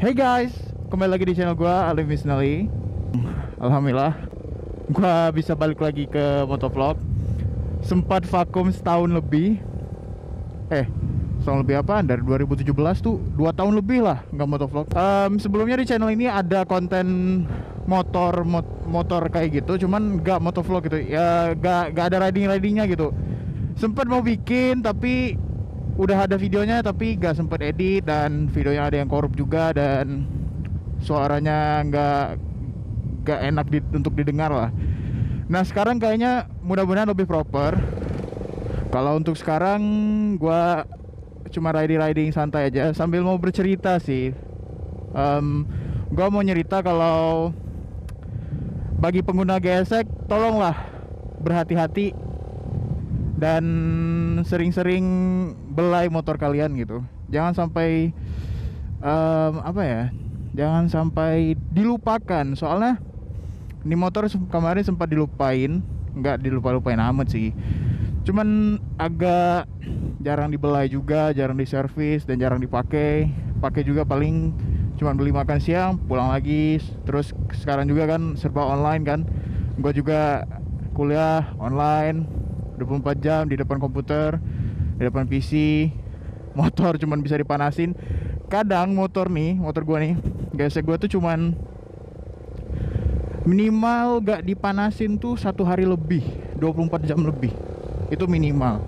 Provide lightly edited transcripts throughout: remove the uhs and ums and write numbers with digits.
Hey guys, kembali lagi di channel gua Alif Misnali. Alhamdulillah, gua bisa balik lagi ke motovlog. Sempat vakum setahun lebih. Setahun lebih apaan? Dari 2017 tuh 2 tahun lebih lah nggak motovlog. Sebelumnya di channel ini ada konten motor kayak gitu, cuman nggak motovlog gitu. Ya nggak ada ridingnya gitu. Sempat mau bikin tapi udah ada videonya tapi gak sempet edit, dan videonya ada yang korup juga dan suaranya nggak enak untuk didengar lah. Nah sekarang kayaknya mudah-mudahan lebih proper. Kalau untuk sekarang gua cuma riding santai aja sambil mau bercerita sih. Gua mau nyerita kalau bagi pengguna GSX tolonglah berhati-hati dan sering-sering belai motor kalian gitu. Jangan sampai jangan sampai dilupakan. Soalnya ini motor kemarin sempat dilupain, nggak dilupain amat sih. Cuman agak jarang dibelai juga, jarang diservis dan jarang dipakai. Pakai juga paling cuman beli makan siang, pulang lagi. Terus sekarang juga kan serba online kan. Gua juga kuliah online 24 jam di depan komputer, di depan PC. Motor cuman bisa dipanasin. Kadang motor gua nih, GSX gua tuh cuman minimal gak dipanasin tuh 1 hari lebih, 24 jam lebih. Itu minimal.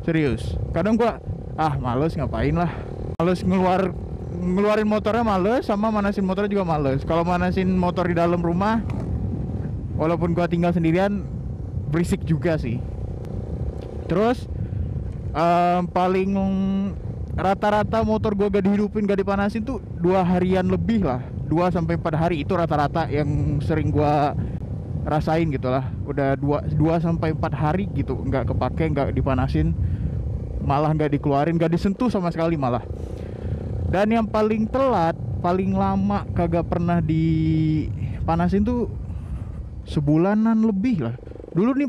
Serius. Kadang gua males ngapain lah. Males ngeluarin motornya males, sama manasin motornya juga males. Kalau manasin motor di dalam rumah, walaupun gua tinggal sendirian, berisik juga sih. Terus paling rata-rata motor gua gak dihidupin, gak dipanasin tuh 2 harian lebih lah. 2-4 hari itu rata-rata yang sering gua rasain gitu lah. Udah 2-4 hari gitu nggak kepake, nggak dipanasin, malah nggak dikeluarin, nggak disentuh sama sekali malah. Dan yang paling telat, paling lama kagak pernah dipanasin tuh sebulanan lebih lah. Dulu nih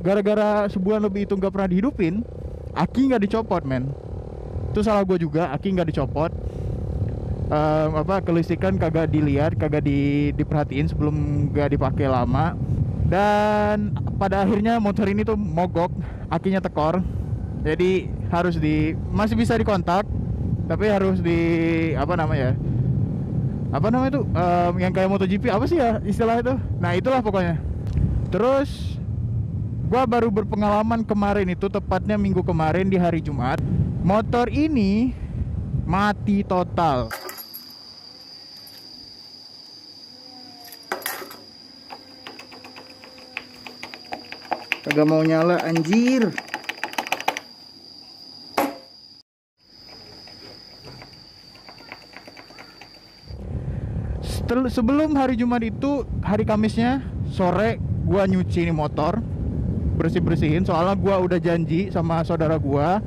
gara-gara sebulan lebih itu nggak pernah dihidupin, aki nggak dicopot men. Itu salah gue juga, aki nggak dicopot. Kelistrikan kagak dilihat, kagak diperhatiin sebelum nggak dipakai lama. Dan pada akhirnya motor ini tuh mogok, akinya tekor. Jadi masih bisa dikontak, tapi harus yang kayak MotoGP apa sih ya istilah itu. Nah itulah pokoknya. Terus gua baru berpengalaman kemarin itu, tepatnya minggu kemarin di hari Jumat. Motor ini mati total. Kagak mau nyala anjir. Sebelum hari Jumat itu, hari Kamisnya sore gua nyuci ini motor, bersihin. Soalnya gua udah janji sama saudara gua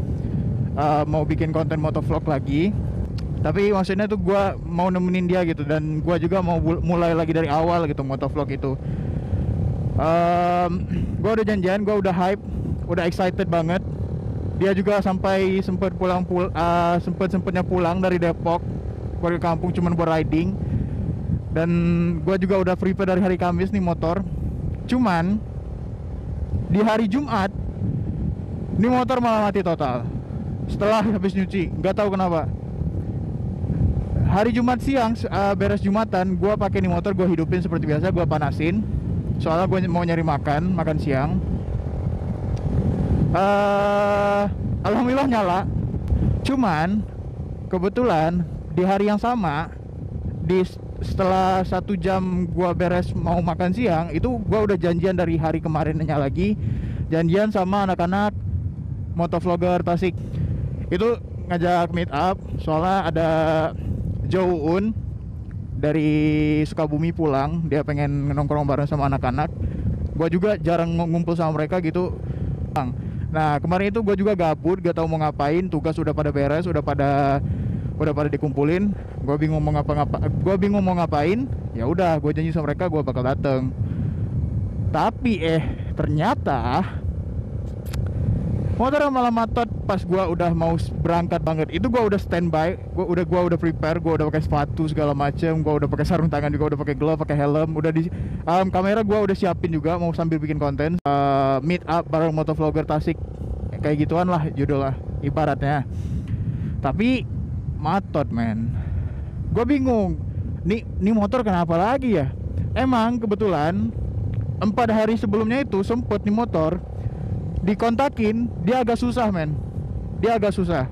mau bikin konten motovlog lagi. Tapi maksudnya tuh gua mau nemenin dia gitu, dan gua juga mau mulai lagi dari awal gitu motovlog itu. Gua udah janjian, gua udah hype, udah excited banget. Dia juga sampai sempetnya pulang dari Depok ke kampung cuman buat riding. Dan gua juga udah prepare dari hari Kamis nih motor. Cuman di hari Jumat ini motor malah mati total. Setelah habis nyuci, nggak tahu kenapa. Hari Jumat siang, beres Jumatan, gue pakai nih motor, gue hidupin seperti biasa, gue panasin. Soalnya gue mau nyari makan siang. Alhamdulillah nyala. Cuman kebetulan di hari yang sama, setelah 1 jam gue beres mau makan siang, itu gue udah janjian dari hari kemarinnya lagi, janjian sama anak-anak motovlogger Tasik. Itu ngajak meet up, soalnya ada Joun dari Sukabumi pulang, dia pengen nongkrong bareng sama anak-anak. Gue juga jarang ngumpul sama mereka gitu. Nah kemarin itu gue juga gabut, gak tahu mau ngapain, tugas udah pada beres, udah pada dikumpulin. Gue bingung mau ngapain. Ya udah, gue janji sama mereka gue bakal dateng. Tapi ternyata Motornya malah matot pas gua udah mau berangkat banget. Itu gua udah standby, gua udah prepare, gua udah pakai sepatu segala macem, gua udah pakai sarung tangan juga, udah pakai glove, pakai helm, udah di kamera gua udah siapin juga mau sambil bikin konten. Meet up bareng motovlogger Tasik. Kayak gituan lah judul lah ibaratnya. Tapi matot, men. Gua bingung. Nih motor kenapa lagi ya? Emang kebetulan 4 hari sebelumnya itu sempet nih motor dikontakin, dia agak susah, men. Dia agak susah.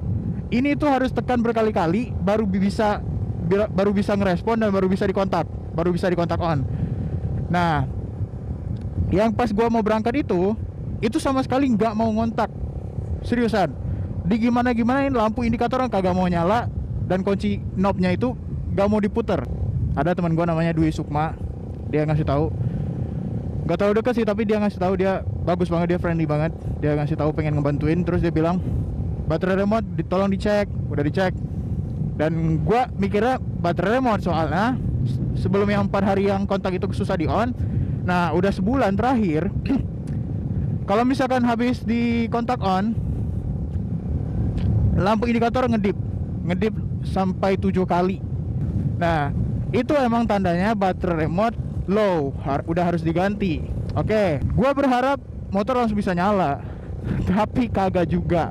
Ini tuh harus tekan berkali-kali baru bisa ngerespon dan baru bisa dikontak on. Nah, yang pas gua mau berangkat itu sama sekali nggak mau ngontak. Seriusan. Gimanain lampu indikator kagak mau nyala dan kunci knobnya itu nggak mau diputer. Ada teman gua namanya Dwi Sukma, dia ngasih tahu. Gak tau deket sih, tapi dia ngasih tahu, dia bagus banget, dia friendly banget. Dia ngasih tahu pengen ngebantuin, terus dia bilang baterai remote tolong dicek. Udah dicek. Dan gua mikirnya baterai remote soalnya sebelum yang 4 hari yang kontak itu susah di on. Nah, udah sebulan terakhir kalau misalkan habis di kontak on, lampu indikator ngedip sampai 7 kali. Nah, itu emang tandanya baterai remote low, udah harus diganti. Oke, gua berharap motor langsung bisa nyala. Tapi kagak juga.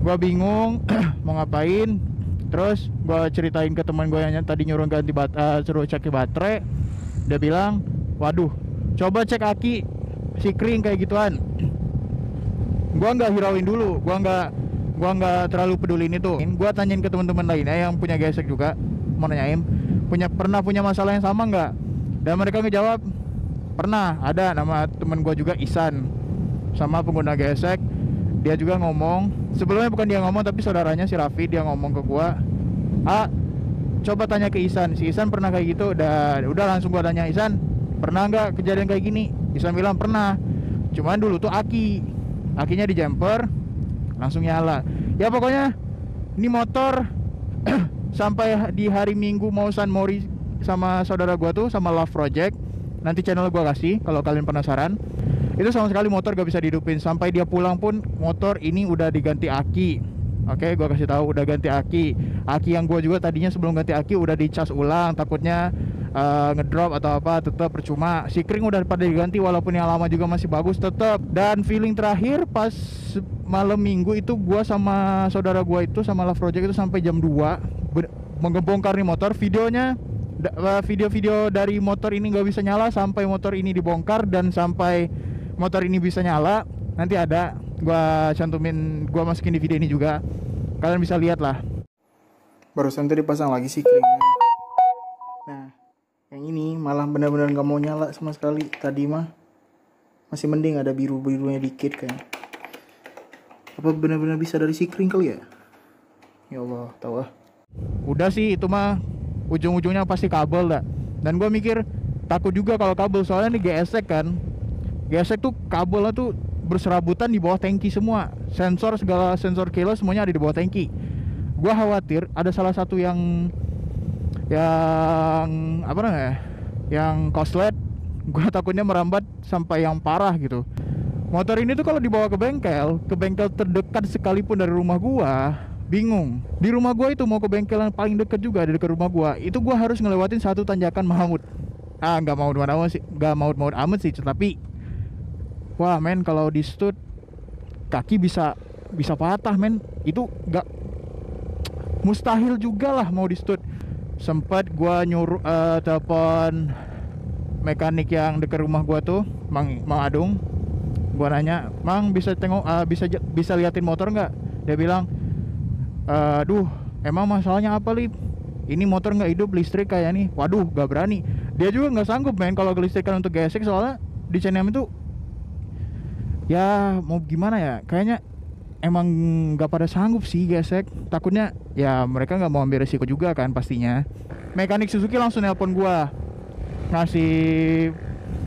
Gua bingung mau ngapain. Terus gua ceritain ke teman gua yang tadi nyuruh ganti suruh cek baterai. Dia bilang, "Waduh, coba cek aki sikring kayak gituan." Gua nggak hirauin dulu, gua nggak terlalu pedulin itu. Gua tanyain ke teman-teman lainnya yang punya gesek juga, mau nanyain pernah punya masalah yang sama nggak? Dan mereka ngejawab pernah. Ada nama temen gue juga Isan, sama pengguna gesek. Dia juga ngomong, sebelumnya bukan dia ngomong tapi saudaranya si Raffi, dia ngomong ke gue, coba tanya ke Isan. Si Isan pernah kayak gitu. Udah langsung gue tanya, Isan pernah nggak kejadian kayak gini? Isan bilang pernah, cuman dulu tuh akinya di jumper langsung nyala. Ya pokoknya ini motor sampai di hari Minggu mau San Mori sama saudara gua tuh, sama Love Project. Nanti channel gua kasih kalau kalian penasaran. Itu sama sekali motor gak bisa dihidupin. Sampai dia pulang pun motor ini udah diganti aki. Oke, gua kasih tahu udah ganti aki. Aki yang gua juga tadinya sebelum ganti aki udah dicas ulang, takutnya ngedrop atau apa, tetap percuma. Sikring udah pada diganti walaupun yang lama juga masih bagus tetap. Dan feeling terakhir pas malam Minggu itu gua sama saudara gua itu sama Love Project itu sampai jam 2 mengebongkar nih motor. Video-video dari motor ini nggak bisa nyala sampai motor ini dibongkar, dan sampai motor ini bisa nyala nanti ada gua cantumin, gua masukin di video ini juga, kalian bisa lihat lah. Barusan tadi dipasang lagi sih keringnya. Nah, yang ini malah benar-benar nggak mau nyala sama sekali. Tadi mah masih mending ada biru-birunya dikit kayak. Apa benar-benar bisa dari sikring kali ya? Ya Allah, tahu ah. Udah sih itu mah ujung-ujungnya pasti kabel dah. Dan gue mikir takut juga kalau kabel, soalnya nih gesek kan. Gesek tuh kabelnya tuh berserabutan di bawah tangki semua. Segala sensor keyless semuanya ada di bawah tangki. Gue khawatir ada salah satu yang apa namanya? Yang korslet. Gue takutnya merambat sampai yang parah gitu. Motor ini tuh kalau dibawa ke bengkel terdekat sekalipun dari rumah gua, bingung. Di rumah gua itu mau ke bengkel yang paling dekat juga dari dekat rumah gua, itu gua harus ngelewatin satu tanjakan maut. Nggak maut amat sih, tapi wah men, kalau di stud kaki bisa patah men. Itu nggak mustahil juga lah mau di stud. Sempat gua nyuruh telepon mekanik yang dekat rumah gua tuh, Mang Adung. Gua nanya, "Mang, bisa tengok bisa liatin motor nggak?" Dia bilang, "Duh, emang masalahnya apa, Lip? Ini motor nggak hidup, listrik kayak nih." Waduh, gak berani. Dia juga nggak sanggup main kalau kelistrikan untuk gesek, soalnya di CNM itu ya mau gimana ya, kayaknya emang nggak pada sanggup sih gesek. Takutnya ya mereka nggak mau ambil resiko juga kan pastinya. Mekanik Suzuki langsung nelpon gua, ngasih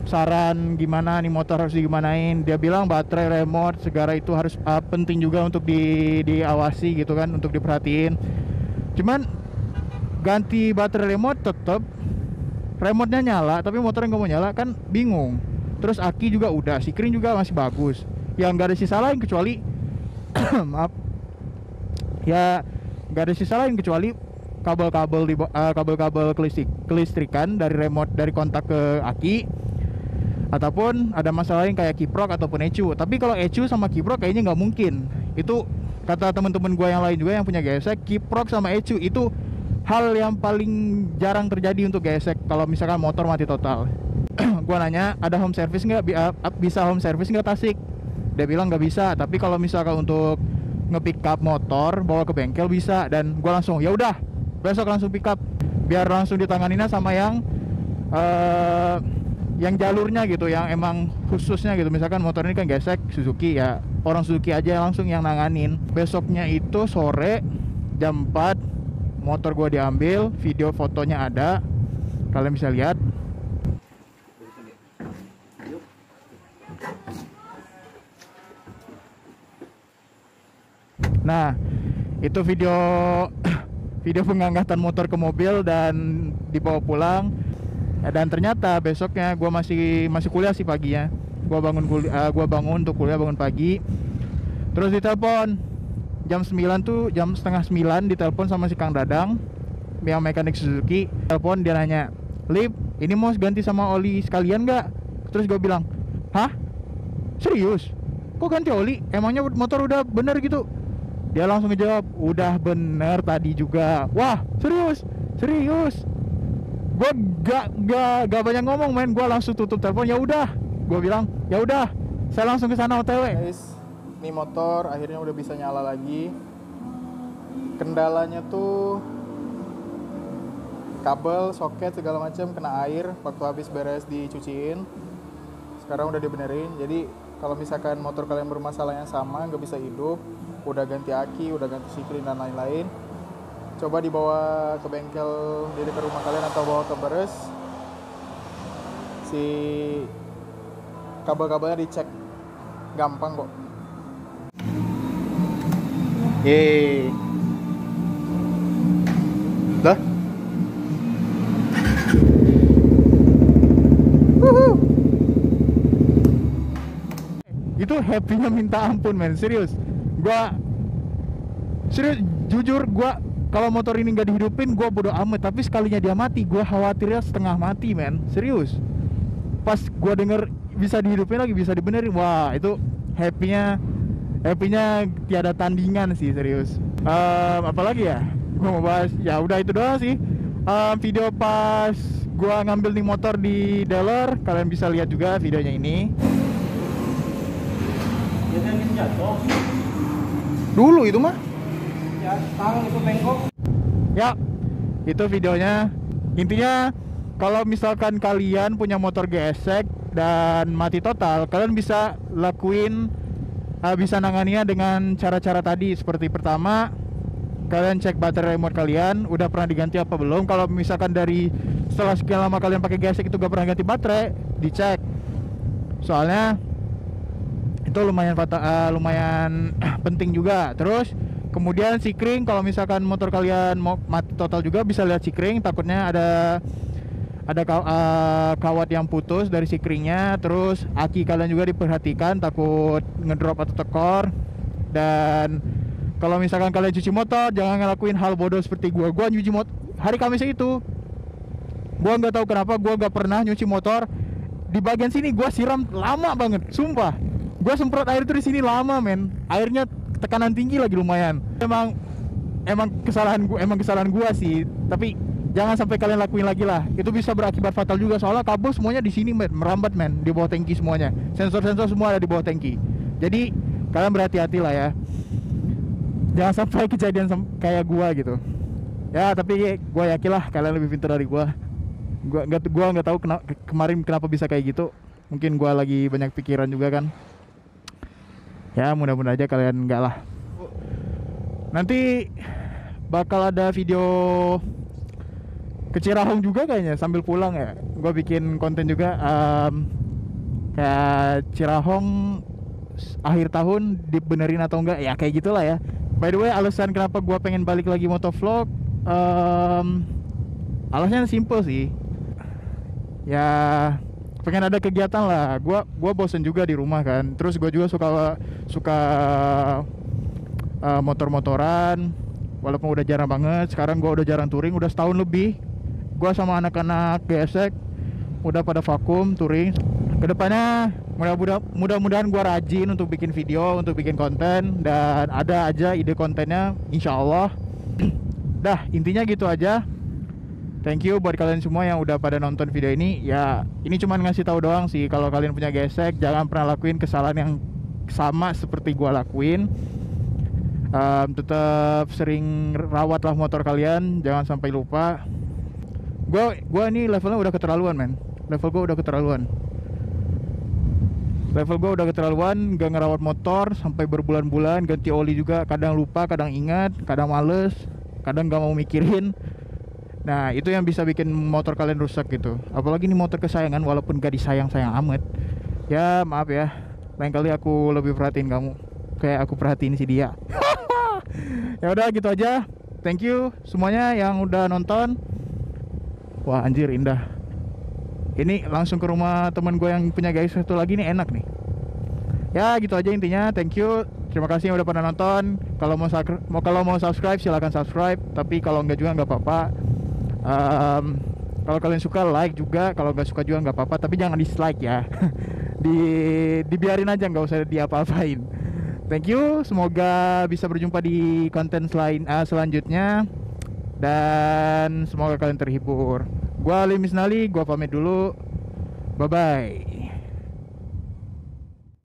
saran gimana nih motor harus digimanain. Dia bilang baterai, remote, segala itu harus penting juga untuk diawasi gitu kan, untuk diperhatiin. Cuman ganti baterai remote tetap remotenya nyala tapi motornya nggak mau nyala kan, bingung. Terus aki juga udah, sikring juga masih bagus. Yang nggak ada sisa lain kecuali maaf, ya nggak ada sisa lain kecuali kabel-kabel kelistrikan dari remote, dari kontak ke aki, ataupun ada masalah lain kayak kiprok ataupun ECU. Tapi kalau ECU sama kiprok kayaknya nggak mungkin. Itu kata teman-teman gue yang lain juga yang punya gesek, kiprok sama ECU itu hal yang paling jarang terjadi untuk gesek kalau misalkan motor mati total. Gua nanya, ada home service nggak, bisa home service nggak Tasik? Dia bilang nggak bisa, tapi kalau misalkan untuk nge-pick up motor bawa ke bengkel bisa. Dan gua langsung, ya udah besok langsung pick up, biar langsung ditanganinya sama yang jalurnya gitu, yang emang khususnya gitu. Misalkan motor ini kan gesek Suzuki, ya orang Suzuki aja langsung yang nanganin. Besoknya itu sore jam 4 motor gua diambil, video fotonya ada, kalian bisa lihat. Nah, itu video pengangkatan motor ke mobil dan dibawa pulang. Dan ternyata besoknya gue masih kuliah sih paginya. Gue bangun untuk kuliah, bangun pagi. Terus ditelepon jam 9 tuh, jam setengah 9 ditelepon sama si Kang Dadang yang mekanik Suzuki. Telepon, dia nanya, "Lip, ini mau ganti sama oli sekalian nggak?" Terus gue bilang, "Hah? Serius? Kok ganti oli? Emangnya motor udah bener gitu?" Dia langsung ngejawab, "Udah bener tadi juga." Wah, serius. Gue gak banyak ngomong, men. Gue langsung tutup telepon. Ya udah, gue bilang, ya udah, saya langsung ke sana OTW. Guys, ini motor akhirnya udah bisa nyala lagi. Kendalanya tuh kabel, soket segala macam kena air waktu habis beres dicuciin. Sekarang udah dibenerin. Jadi kalau misalkan motor kalian bermasalah yang sama, nggak bisa hidup, udah ganti aki, udah ganti sikring dan lain-lain, coba dibawa ke bengkel di dekat rumah kalian atau bawa ke beres. Si kabel-kabelnya dicek, gampang kok. Yeay. Dah. Itu happy-nya minta ampun, men. Serius, jujur gua kalau motor ini nggak dihidupin gua bodo amat, tapi sekalinya dia mati gua khawatirnya setengah mati, men. Serius, pas gua denger bisa dihidupin lagi, bisa dibenerin, wah itu happy-nya tiada tandingan sih, serius. Apalagi ya gua mau bahas, ya udah itu doang sih. Video pas gua ngambil nih motor di dealer, kalian bisa lihat juga videonya ini. Jatuh dulu itu mah ya, tang itu bengkok ya. Itu videonya. Intinya kalau misalkan kalian punya motor gesek dan mati total, kalian bisa bisa nanganinya dengan cara-cara tadi. Seperti pertama, kalian cek baterai remote kalian udah pernah diganti apa belum. Kalau misalkan dari setelah sekian lama kalian pakai gesek itu gak pernah ganti baterai, dicek. Soalnya itu lumayan penting juga. Terus kemudian sikring, kalau misalkan motor kalian mau mati total juga bisa lihat sikring, takutnya ada kawat yang putus dari sikringnya. Terus aki kalian juga diperhatikan, takut ngedrop atau tekor. Dan kalau misalkan kalian cuci motor, jangan ngelakuin hal bodoh seperti gua nyuci motor hari Kamis itu. Gua nggak tahu kenapa gua nggak pernah nyuci motor di bagian sini. Gua siram lama banget, sumpah. Gue semprot air tuh di sini lama, men. Airnya tekanan tinggi lagi lumayan. Emang kesalahan gue sih. Tapi jangan sampai kalian lakuin lagi lah. Itu bisa berakibat fatal juga. Soalnya kabel semuanya di sini, men, merambat, men, di bawah tangki semuanya. Sensor-sensor semua ada di bawah tangki. Jadi kalian berhati-hati lah ya. Jangan sampai kejadian kayak gue gitu. Ya, tapi gue yakin lah kalian lebih pintar dari gue. Gue nggak tahu kemarin kenapa bisa kayak gitu. Mungkin gue lagi banyak pikiran juga kan. Ya mudah-mudahan aja kalian enggak lah. Nanti bakal ada video ke Cirahong juga kayaknya sambil pulang ya. Gue bikin konten juga kayak Cirahong akhir tahun dibenerin atau enggak ya, kayak gitulah ya. By the way, alasan kenapa gue pengen balik lagi motovlog, alasannya simple sih. Ya pengen ada kegiatan lah. Gua bosen juga di rumah kan. Terus gua juga suka suka motor-motoran. Walaupun udah jarang banget. Sekarang gua udah jarang touring, udah setahun lebih. Gua sama anak-anak gesek udah pada vakum touring. Kedepannya mudah-mudahan gua rajin untuk bikin video, untuk bikin konten, dan ada aja ide kontennya, insya Allah. Dah, intinya gitu aja. Thank you buat kalian semua yang udah pada nonton video ini. Ya, ini cuman ngasih tahu doang sih, kalau kalian punya gesek jangan pernah lakuin kesalahan yang sama seperti gua lakuin. Tetap sering rawatlah motor kalian, jangan sampai lupa. Gua ini levelnya udah keterlaluan, men. Level gua udah keterlaluan, gak ngerawat motor sampai berbulan-bulan, ganti oli juga, kadang lupa, kadang ingat, kadang males, kadang gak mau mikirin. Nah, itu yang bisa bikin motor kalian rusak gitu. Apalagi ini motor kesayangan, walaupun gak disayang-sayang amat. Ya, maaf ya. Lain kali aku lebih perhatiin kamu kayak aku perhatiin si dia. Ya udah gitu aja. Thank you semuanya yang udah nonton. Wah, anjir indah. Ini langsung ke rumah teman gue yang punya guys satu lagi nih, enak nih. Ya, gitu aja intinya. Thank you. Terima kasih yang udah pada nonton. Kalau mau subscribe silahkan subscribe. Tapi kalau enggak juga nggak apa-apa. Kalau kalian suka like juga, kalau nggak suka juga nggak apa-apa, tapi jangan dislike ya. Dibiarin aja, nggak usah diapa-apain. Thank you, semoga bisa berjumpa di konten selanjutnya, dan semoga kalian terhibur. Gua Ali Misnali, gua pamit dulu. Bye bye.